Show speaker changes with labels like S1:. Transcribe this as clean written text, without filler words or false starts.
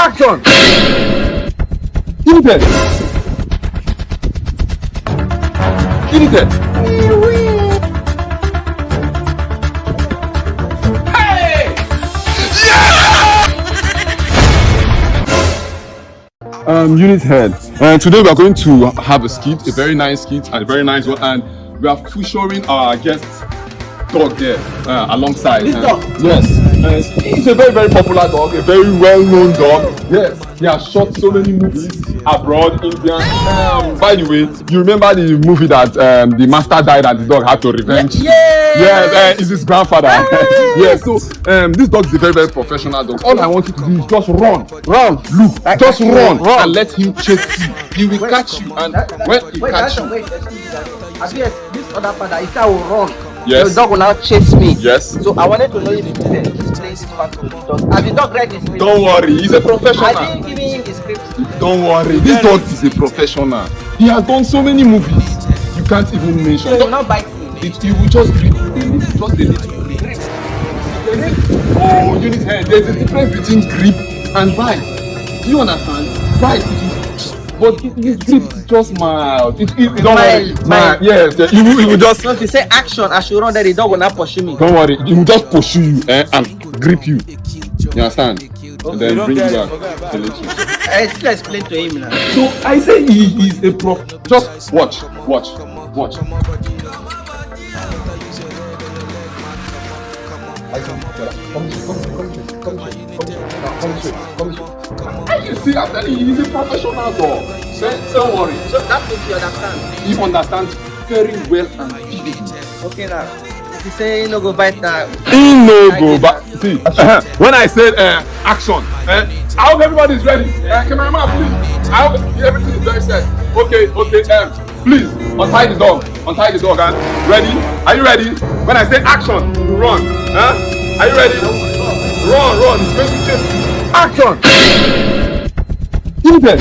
S1: Action! Give it. Give it. Hey! Unit head. And today we are going to have a skit, a very nice skit, and a very nice one, and we are featuring our guest dog there alongside.
S2: This dog?
S1: Yes. He's a very, very popular dog, a very well-known dog. Yes. He has shot so many movies abroad, India. By the way, you remember the movie that the master died and the dog had to revenge? Yes, it's his grandfather. Yes, so this dog is a very, very professional dog. All I want you to do is just run. Look, just run and let him chase you. He will catch you, and when he catch you.
S2: This other part that is I will run.
S1: Yes.
S2: The dog will now chase me.
S1: Yes.
S2: So I wanted to know if this place is part of the dog. Has the dog read the script?
S1: Don't worry, he's a professional.
S2: I didn't give him the script.
S1: Don't worry, this dog is a professional. He has done so many movies. You can't even mention.
S2: So he will not bite me.
S1: He will just grip you. Just a little grip. Oh, unit head. There's a difference between grip and bite. Do you understand? Bite but his grip is just mild. Don't worry. Mild. Yes, he will just.
S2: So if you say action, I should run there. The dog will not pursue me.
S1: Don't worry, he will just pursue you and grip you. You understand? Okay, and then bring you back.
S2: I still explain to him now.
S1: So I say he is a prof. Just watch. Come you see, I'm telling you, he's a professional dog. Don't worry.
S2: So that means you understand.
S1: He understands very well and vividly.
S2: Okay now. If you say he no go bite now.
S1: He no go bite. See, when I said action, I hope everybody is ready. Cameraman, please. I hope everything is very set. Okay. Please untie the dog. And ready? Are you ready? When I say action, run. Are you ready? Run. He's going to chase you. Action! Give it.